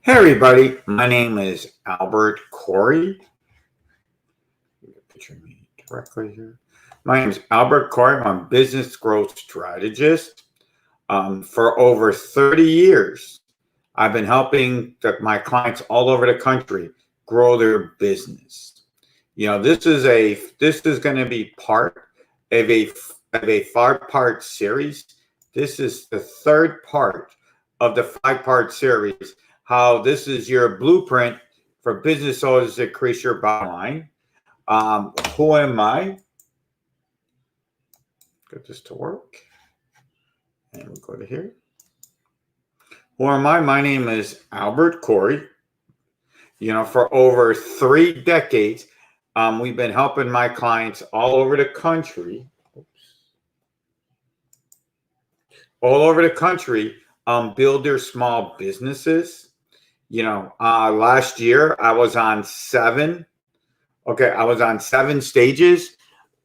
Hey everybody, my name is Albert Corey. Picture me directly here. My name is Albert Corey. I'm a business growth strategist. For over 30 years, I've been helping my clients all over the country grow their business. This is going to be part of a 5-part series. This is the third part of the 5-part series. How this is your blueprint for business owners to increase your bottom line. Who am I? Get this to work. And we'll go to here. Who am I? My name is Albert Corey. For over 3 decades, we've been helping my clients all over the country. Build their small businesses. Last year I was on 7 stages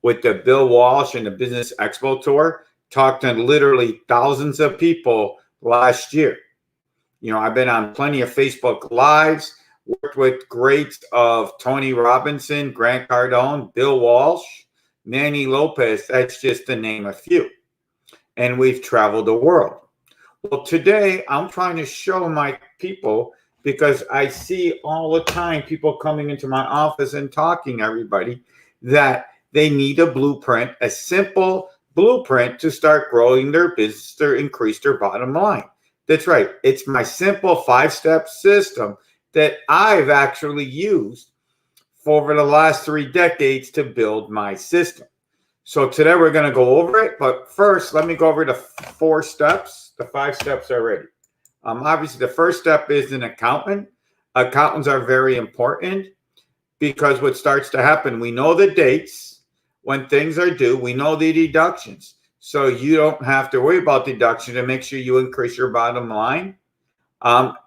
with the Bill Walsh and the Business Expo Tour, talked to literally thousands of people last year. I've been on plenty of Facebook Lives, worked with greats of Tony Robinson, Grant Cardone, Bill Walsh, Manny Lopez. That's just to name a few. And we've traveled the world. Well, today I'm trying to show my people, because I see all the time people coming into my office and talking to everybody, that they need a blueprint, a simple blueprint to start growing their business, to increase their bottom line. That's right. It's my simple 5-step system that I've actually used for over the last 3 decades to build my system. So today we're going to go over it. But first, let me go over the 4 steps, the 5 steps already. Obviously, the first step is an accountant. Accountants are very important, because what starts to happen, we know the dates when things are due. We know the deductions. So you don't have to worry about deduction to make sure you increase your bottom line.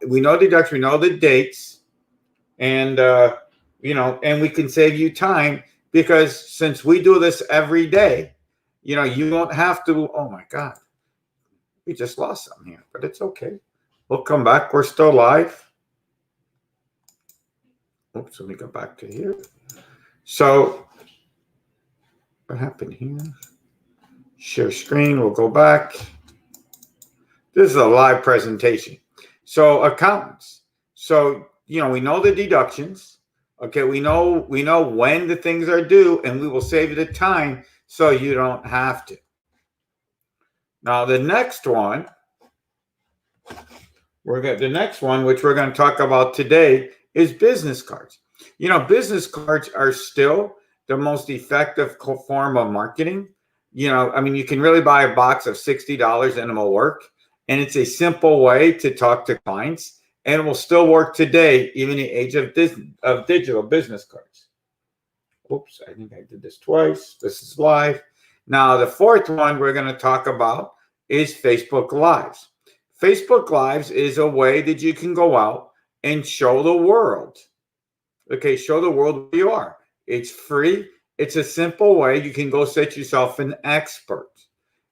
We know deduction, we know the dates, and and we can save you time, because since we do this every day, you don't have to. Oh my God, we just lost something here, but it's okay. We'll come back. We're still live. Oops, let me go back to here. So what happened here? Share screen. We'll go back. This is a live presentation. So accountants. So, we know the deductions. Okay, we know when the things are due, and we will save you the time so you don't have to. Now, the next one, which we're going to talk about today, is business cards. Business cards are still the most effective form of marketing. You can really buy a box of $60 and it will work. And it's a simple way to talk to clients, and it will still work today, even in the age of digital business cards. Oops, I think I did this twice. This is live. Now, the 4th one we're going to talk about is Facebook Lives. Facebook Lives is a way that you can go out and show the world. Okay, show the world where you are. It's free. It's a simple way. You can go set yourself an expert.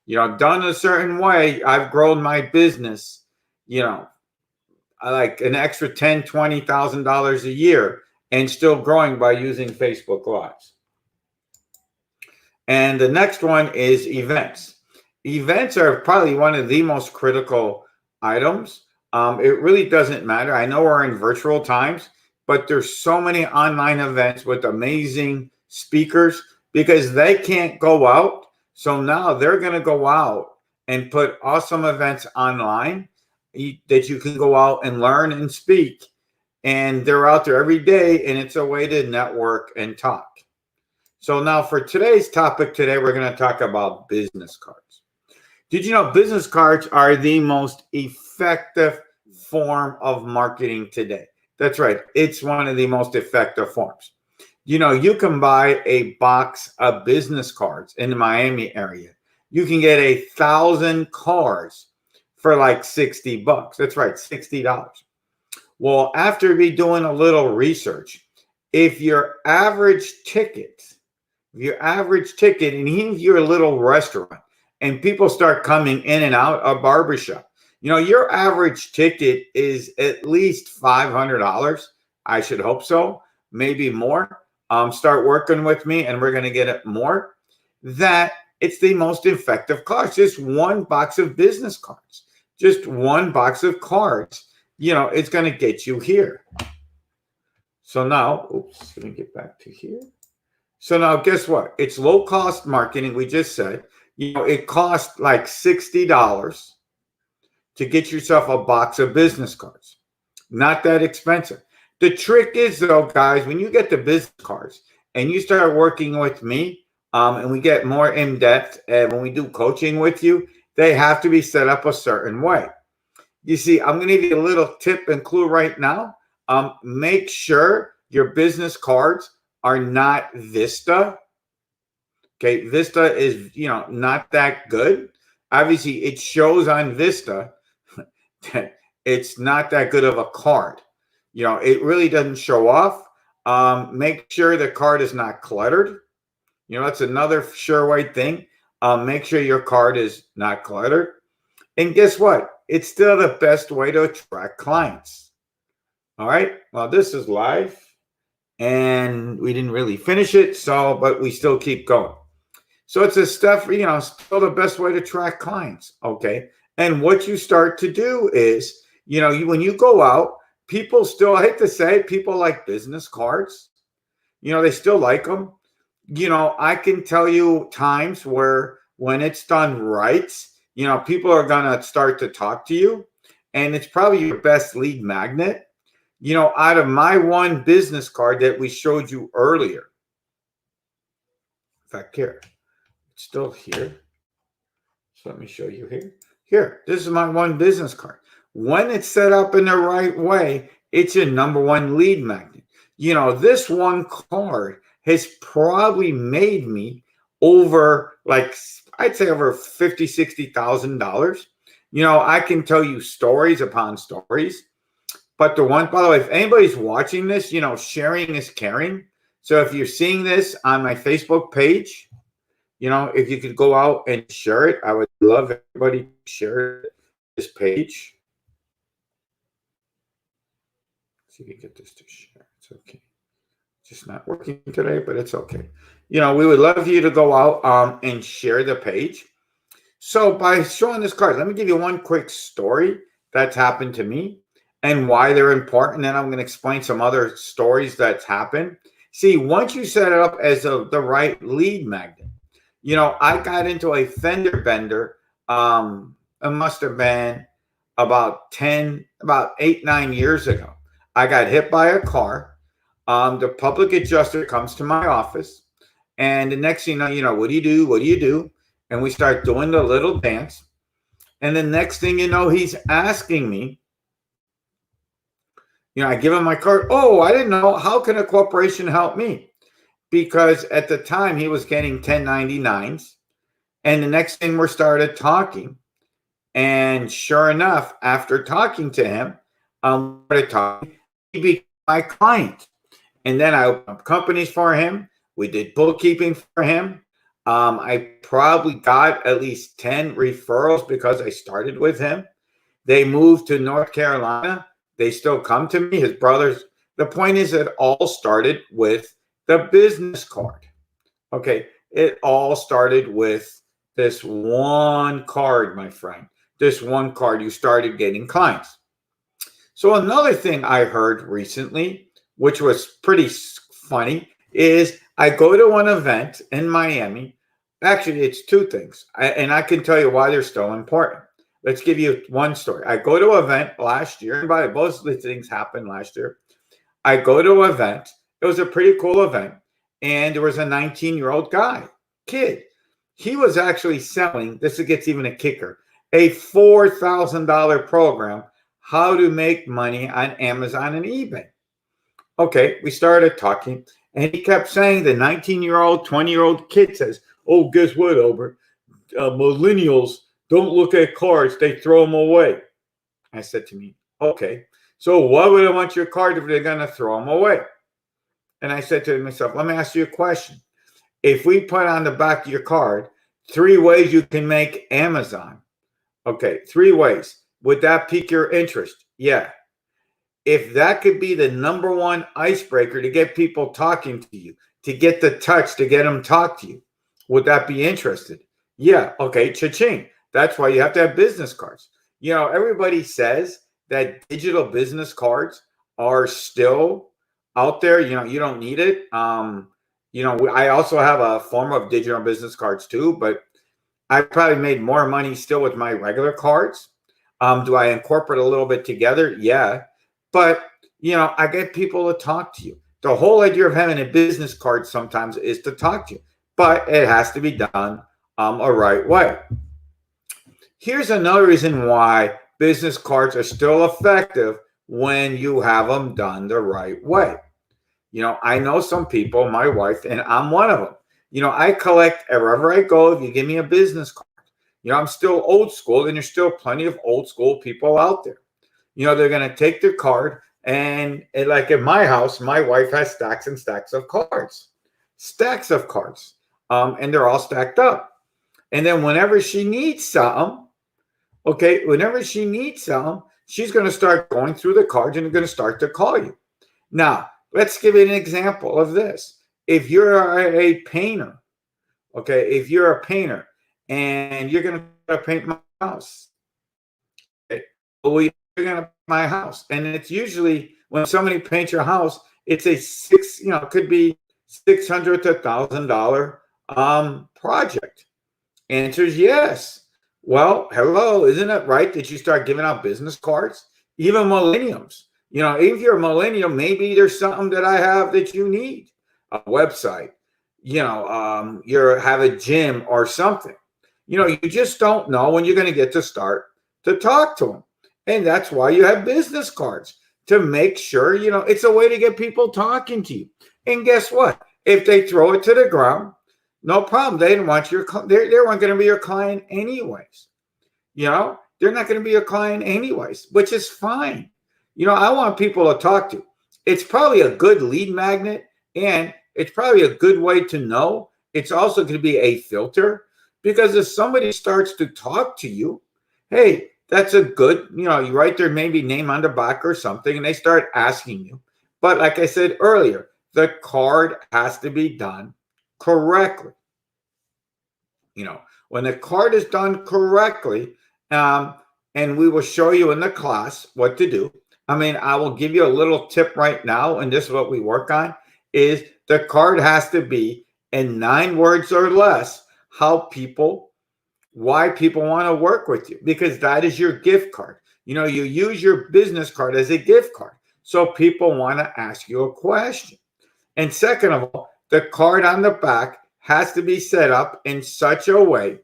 Done a certain way, I've grown my business, I like an extra $10,000, $20,000 a year, and still growing by using Facebook Lives. And the next one is events. Events are probably one of the most critical items. It really doesn't matter. I know we're in virtual times, but there's so many online events with amazing speakers, because they can't go out. So now they're going to go out and put awesome events online that you can go out and learn and speak. And they're out there every day, and it's a way to network and talk. So now for today's topic we're going to talk about business cards. Did you know business cards are the most effective form of marketing today? That's right. It's one of the most effective forms. You can buy a box of business cards in the Miami area. You can get 1,000 cards for like $60. That's right, $60. Well, after me doing a little research, if your average ticket, and even if you're a little restaurant and people start coming in and out, a barbershop, You know, your average ticket is at least $500. I should hope so, maybe more. Start working with me and we're going to get it more. That it's the most effective cards. Just one box of business cards, just one box of cards, you know, it's going to get you here. So now, oops, let me get back to here. So now guess what? It's low cost marketing. We just said, you know, it costs like $60 to get yourself a box of business cards. Not that expensive. The trick is though, guys, when you get the business cards and you start working with me, and we get more in depth, and when we do coaching with you, they have to be set up a certain way. You see, I'm going to give you a little tip and clue right now. Make sure your business cards are not Vista. Okay, Vista is, you know, not that good. Obviously, it shows on Vista that it's not that good of a card. You know, it really doesn't show off. Make sure the card is not cluttered. You know, that's another sure way thing. Make sure your card is not cluttered. And guess what? It's still the best way to attract clients. All right. Well, this is live and we didn't really finish it. So, but we still keep going. So it's a stuff, you know, still the best way to attract clients. Okay. And what you start to do is, you know, when you go out, people still, I hate to say it, people like business cards. You know, they still like them. You know, I can tell you times where when it's done right, you know, people are going to start to talk to you and it's probably your best lead magnet. You know, out of my one business card that we showed you earlier. In fact, here, it's still here. So let me show you here. Here, this is my one business card. When it's set up in the right way, it's your number one lead magnet. You know, this one card has probably made me over, like, I'd say over $50,000, $60,000. You know, I can tell you stories upon stories. But the one, by the way, if anybody's watching this, you know, sharing is caring. So if you're seeing this on my Facebook page, you know, if you could go out and share it, I would love everybody to share this page. Let's see if you get this to share. It's okay. Just not working today, but it's okay. You know, we would love you to go out and share the page. So by showing this card, let me give you one quick story that's happened to me and why they're important. Then I'm going to explain some other stories that's happened. See, once you set it up as the right lead magnet, you know, I got into a fender bender. It must have been about 8, 9 years ago. I got hit by a car. The public adjuster comes to my office, and the next thing you know, what do you do? What do you do? And we start doing the little dance. And the next thing you know, he's asking me, you know, I give him my card. Oh, I didn't know. How can a corporation help me? Because at the time he was getting 1099s. And the next thing we started talking. And sure enough, after talking to him, he became my client. And then I opened up companies for him. We did bookkeeping for him. I probably got at least 10 referrals because I started with him. They moved to North Carolina. They still come to me, his brothers. The point is, it all started with the business card. Okay, it all started with this one card, my friend. This one card, you started getting clients. So another thing I heard recently, which was pretty funny, is I go to an event in Miami. Actually, it's two things, and I can tell you why they're still important. Let's give you one story. I go to an event last year, and by both of the things happened last year. I go to an event. It was a pretty cool event, and there was a 19-year-old kid. He was actually selling, this gets even a kicker, a $4,000 program, how to make money on Amazon and eBay. Okay, we started talking, and he kept saying, the 19-year-old, 20-year-old kid says, oh, guess what, Albert? Millennials don't look at cards, they throw them away. I said to me, okay, so why would I want your card if they're going to throw them away? And I said to myself, let me ask you a question. If we put on the back of your card 3 ways you can make Amazon, okay, 3 ways. Would that pique your interest? Yeah. If that could be the number one icebreaker to get people talking to you, to get the touch, to get them talk to you, would that be interested? Yeah. Okay. Cha-ching. That's why you have to have business cards. Everybody says that digital business cards are still out there. You don't need it. I also have a form of digital business cards too, but I probably made more money still with my regular cards. Do I incorporate a little bit together? Yeah. But, I get people to talk to you. The whole idea of having a business card sometimes is to talk to you, but it has to be done a right way. Here's another reason why business cards are still effective when you have them done the right way. I know some people, my wife, and I'm one of them. I collect wherever I go. If you give me a business card, I'm still old school, and there's still plenty of old school people out there. They're going to take their card, and like at my house, my wife has stacks and stacks of cards, and they're all stacked up. And then whenever she needs something, she's going to start going through the cards and going to start to call you. Now, let's give you an example of this. If you're a painter, and you're going to paint my house, well, you're going to paint my house, and it's usually when somebody paints your house, it's a it could be $600 to $1,000 project. Answer is yes. Well, hello, isn't it right that you start giving out business cards? Even millennials. If you're a millennial, maybe there's something that I have that you need. A website, you have a gym or something. You just don't know when you're going to get to start to talk to them. And that's why you have business cards, to make sure, it's a way to get people talking to you. And guess what? If they throw it to the ground, no problem. They didn't want they weren't going to be your client anyways. They're not going to be your client anyways, which is fine. I want people to talk to. It's probably a good lead magnet, and it's probably a good way to know. It's also going to be a filter, because if somebody starts to talk to you, hey, that's a good, you write their maybe name on the back or something, and they start asking you. But like I said earlier, the card has to be done correctly. When the card is done correctly, and we will show you in the class what to do. I will give you a little tip right now, and this is what we work on, is the card has to be in 9 words or less why people want to work with you, because that is your gift card. You use your business card as a gift card, so people want to ask you a question. And second of all, the card on the back has to be set up in such a way.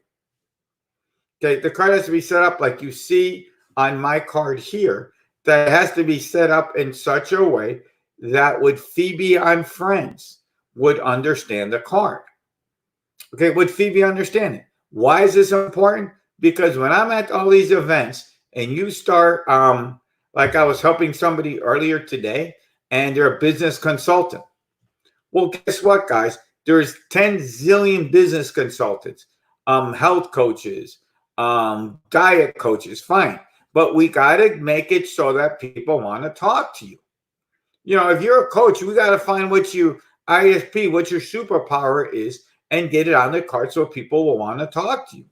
Okay, the card has to be set up like you see on my card here. That has to be set up in such a way that Phoebe on Friends would understand the card. Okay, would Phoebe understand it? Why is this important? Because when I'm at all these events and you start, like I was helping somebody earlier today, and they're a business consultant. Well, guess what, guys? There's 10 zillion business consultants, health coaches, diet coaches, fine. But we got to make it so that people want to talk to you. If you're a coach, we got to find what your ISP, what your superpower is, and get it on the card so people will want to talk to you.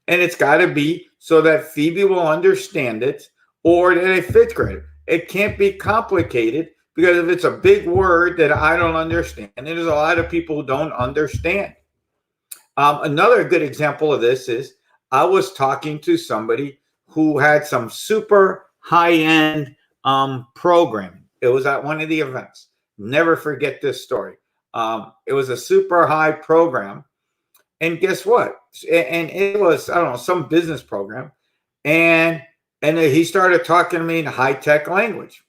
And it's got to be so that Phoebe will understand it, or that a 5th grader. It can't be complicated, because if it's a big word that I don't understand, and there's a lot of people who don't understand. Another good example of this is I was talking to somebody who had some super high-end programming. It was at one of the events. Never forget this story. It was a super high program. And guess what? And it was, I don't know, some business program. And he started talking to me in high-tech language.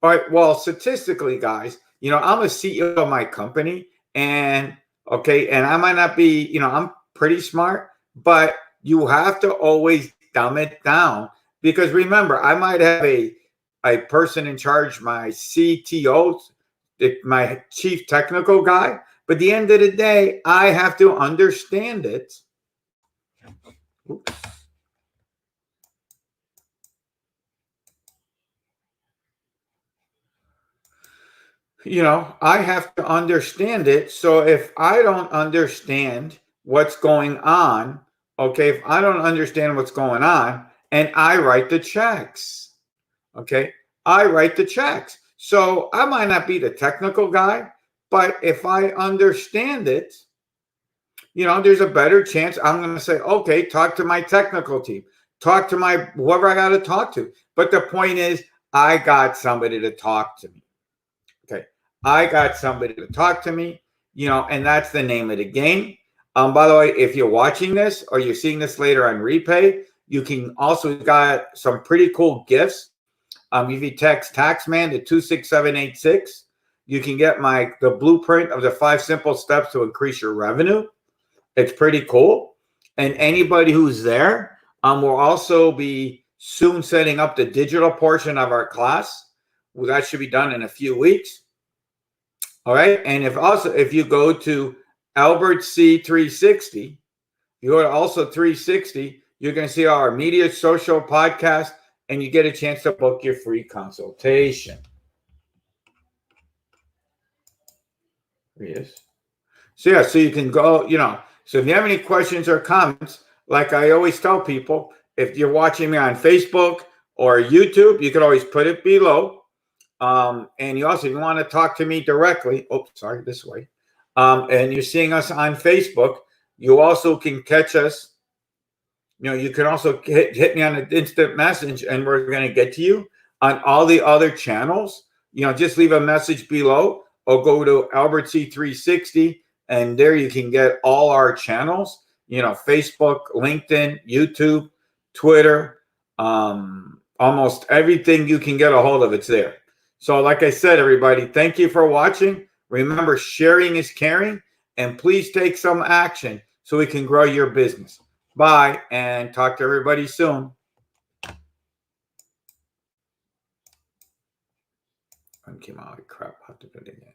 All right. Well, statistically, guys, I'm a CEO of my company. And I might not be, I'm pretty smart, but you have to always dumb it down, because remember, I might have a person in charge, my CTO, my chief technical guy, but at the end of the day, I have to understand it. Oops. I have to understand it. So if I don't understand what's going on, okay, if I don't understand what's going on, and I write the checks, okay, I write the checks. So I might not be the technical guy, but if I understand it, there's a better chance I'm going to say, okay, talk to my technical team, talk to my whoever I got to talk to. But the point is, I got somebody to talk to me. Okay. I got somebody to talk to me, and that's the name of the game. By the way, if you're watching this or you're seeing this later on replay, you can also got some pretty cool gifts. If you text Taxman to 26786, you can get the blueprint of the 5 simple steps to increase your revenue. It's pretty cool. And anybody who's there, will also be soon setting up the digital portion of our class. Well, that should be done in a few weeks. All right. And if you go to Albert C 360, you go to also 360, you're going to see our media social podcast, and you get a chance to book your free consultation. Yes. So yeah, so you can go, so if you have any questions or comments, like I always tell people, if you're watching me on Facebook or YouTube, you can always put it below. And you also, if you want to talk to me directly, this way. And you're seeing us on Facebook, you also can catch us. You can also hit me on an instant message, and we're going to get to you on all the other channels. Just leave a message below or go to Albert C360, and there you can get all our channels. Facebook, LinkedIn, YouTube, Twitter, almost everything you can get a hold of, it's there. So like I said, everybody, thank you for watching. Remember, sharing is caring, and please take some action so we can grow your business. Bye, and talk to everybody soon. I came out of crap. I'll have to do it again.